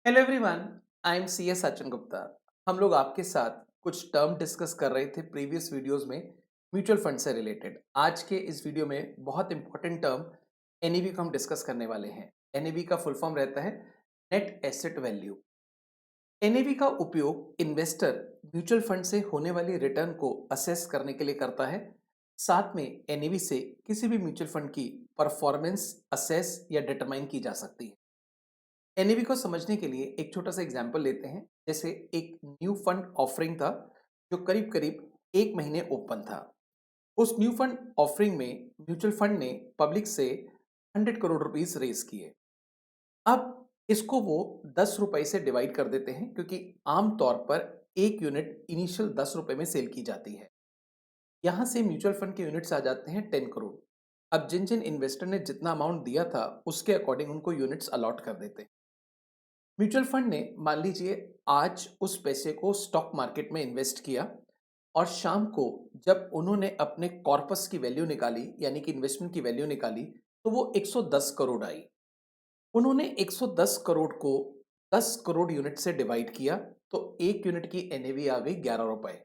Hello everyone, I am C S Sachin Gupta. हम लोग आपके साथ कुछ टर्म डिस्कस कर रहे थे प्रीवियस वीडियोस में म्यूचुअल फंड से रिलेटेड। आज के इस वीडियो में बहुत इंपॉर्टेंट टर्म एनईवी को हम डिस्कस करने वाले हैं। एनईवी का फुल फॉर्म रहता है नेट एसेट वैल्यू। एनईवी का उपयोग इन्वेस्टर म्यूचुअल फंड से होने वाली रिटर्न को असेस करने के लिए करता है। साथ में एनईवी से किसी भी म्यूचुअल फंड की परफॉर्मेंस असेस या डिटरमाइन की जा सकती है। एनएवी को समझने के लिए एक छोटा सा एग्जाम्पल लेते हैं। जैसे एक न्यू फंड ऑफरिंग था जो करीब करीब 1 महीने ओपन था। उस न्यू फंड ऑफरिंग में म्यूचुअल फंड ने पब्लिक से 100 करोड़ रुपीस रेज किए। अब इसको वो 10 रुपए से डिवाइड कर देते हैं, क्योंकि आमतौर पर एक यूनिट इनिशियल 10 रुपए में सेल की जाती है। यहां से म्यूचुअल फंड के यूनिट्स आ जाते हैं 10 करोड़। अब जिन जिन इन्वेस्टर ने जितना अमाउंट दिया था उसके अकॉर्डिंग उनको यूनिट्स अलॉट कर देते हैं। म्यूचुअल फंड ने मान लीजिए आज उस पैसे को स्टॉक मार्केट में इन्वेस्ट किया, और शाम को जब उन्होंने अपने कॉर्पस की वैल्यू निकाली, यानी कि इन्वेस्टमेंट की वैल्यू निकाली, तो वो 110 करोड़ आई। उन्होंने 110 करोड़ को 10 करोड़ यूनिट से डिवाइड किया, तो एक यूनिट की एनएवी आ गई 11 रुपए।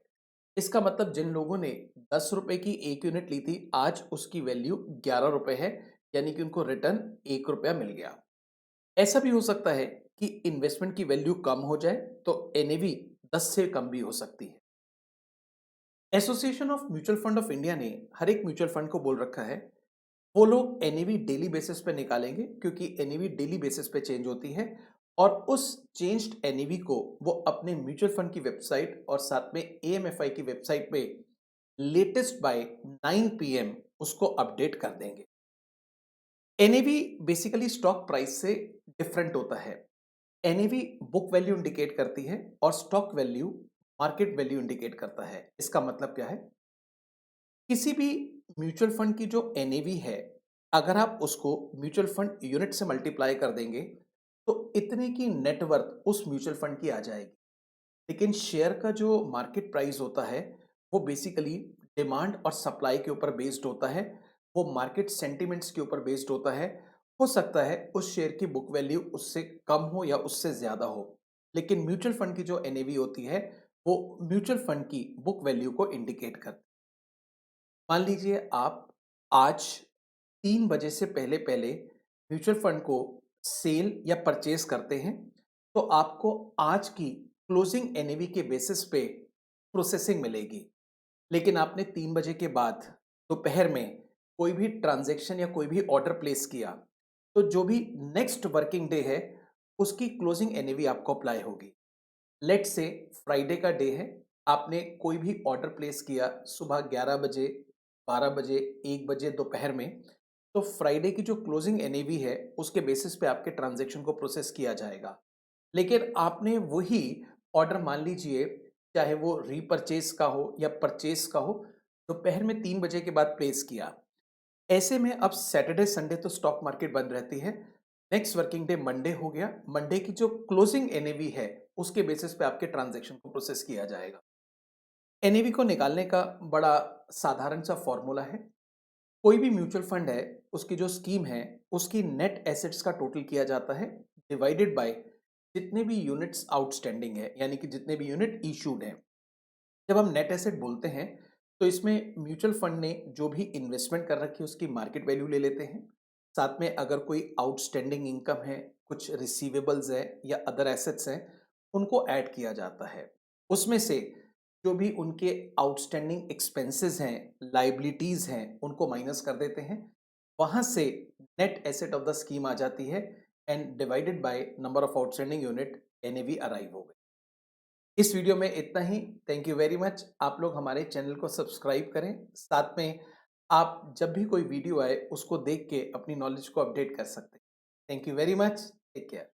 इसका मतलब जिन लोगों ने 10 रुपए की एक यूनिट ली थी, आज उसकी वैल्यू 11 रुपए है, यानी कि उनको रिटर्न 1 रुपया मिल गया। ऐसा भी हो सकता है कि इन्वेस्टमेंट की वैल्यू कम हो जाए, तो एनएवी 10 से कम भी हो सकती है। Association of mutual fund of India ने हर एक म्यूचुअल फंड को बोल रखा है वो लोग एनएवी डेली बेसिस पे निकालेंगे, क्योंकि एनएवी डेली बेसिस पे चेंज होती है। और उस चेंज्ड एनएवी को वो अपने म्यूचुअल फंड की वेबसाइट और साथ में एएमएफआई की वेबसाइट पे लेटेस्ट बाय 9 PM उसको अपडेट कर देंगे। एनएवी बेसिकली स्टॉक प्राइस से डिफरेंट होता है। एनएवी बुक वैल्यू इंडिकेट करती है और stock value market value indicate करता है। इसका मतलब क्या है? किसी भी म्यूचुअल फंड की जो एनएवी है, अगर आप उसको म्यूचुअल फंड यूनिट से मल्टीप्लाई कर देंगे, तो इतने की नेटवर्थ उस म्यूचुअल फंड की आ जाएगी। लेकिन शेयर का जो मार्केट प्राइस होता है, वो बेसिकली डिमांड और सप्लाई के ऊपर बेस्ड होता है। वो मार्केट सेंटिमेंट्स के ऊपर बेस्ड होता है। हो सकता है उस शेयर की बुक वैल्यू उससे कम हो या उससे ज़्यादा हो, लेकिन म्यूचुअल फंड की जो एनएवी होती है, वो म्यूचुअल फंड की बुक वैल्यू को इंडिकेट करती है। मान लीजिए आप आज 3 बजे से पहले पहले म्यूचुअल फंड को सेल या परचेज करते हैं, तो आपको आज की क्लोजिंग एनएवी के बेसिस पे प्रोसेसिंग मिलेगी। लेकिन आपने 3 बजे के बाद दोपहर में कोई भी ट्रांजैक्शन या कोई भी ऑर्डर प्लेस किया, तो जो भी नेक्स्ट वर्किंग डे है उसकी क्लोजिंग एनएवी आपको अप्लाई होगी। लेट से फ्राइडे का डे है, आपने कोई भी ऑर्डर प्लेस किया सुबह 11 बजे, 12 बजे, 1 बजे दोपहर में, तो फ्राइडे की जो क्लोजिंग एनएवी है उसके बेसिस पे आपके ट्रांजैक्शन को प्रोसेस किया जाएगा। लेकिन आपने वही ऑर्डर मान लीजिए, चाहे वो रीपरचेज का हो या परचेज का हो, दोपहर में 3 बजे के बाद प्लेस किया। ऐसे में अब सैटरडे संडे तो स्टॉक मार्केट बंद रहती है। नेक्स्ट वर्किंग डे मंडे हो गया, मंडे की जो क्लोजिंग एनएवी है उसके बेसिस पे आपके ट्रांजैक्शन को प्रोसेस किया जाएगा। एनएवी को निकालने का बड़ा साधारण सा फॉर्मूला है। कोई भी म्यूचुअल फंड है, उसकी जो स्कीम है, उसकी नेट एसेट्स का टोटल किया जाता है डिवाइडेड बाय जितने भी यूनिट्स आउटस्टैंडिंग है, यानी कि जितने भी यूनिट इशूड हैं। जब हम नेट एसेट बोलते हैं, तो इसमें म्यूचुअल फंड ने जो भी इन्वेस्टमेंट कर रखी है उसकी मार्केट वैल्यू ले लेते हैं। साथ में अगर कोई आउटस्टैंडिंग इनकम है, कुछ रिसीवेबल्स है या अदर एसेट्स हैं, उनको ऐड किया जाता है। उसमें से जो भी उनके आउटस्टैंडिंग एक्सपेंसेस हैं, लाइबिलिटीज हैं, उनको माइनस कर देते हैं। वहां से net asset of the scheme आ जाती है, and divided by number of outstanding unit NAV arrive हो गई। इस वीडियो में इतना ही। Thank you very much. आप लोग हमारे चैनल को सब्सक्राइब करें। साथ में आप जब भी कोई वीडियो आए उसको देख के अपनी नॉलेज को अपडेट कर सकते हैं। Thank you very much. Take care.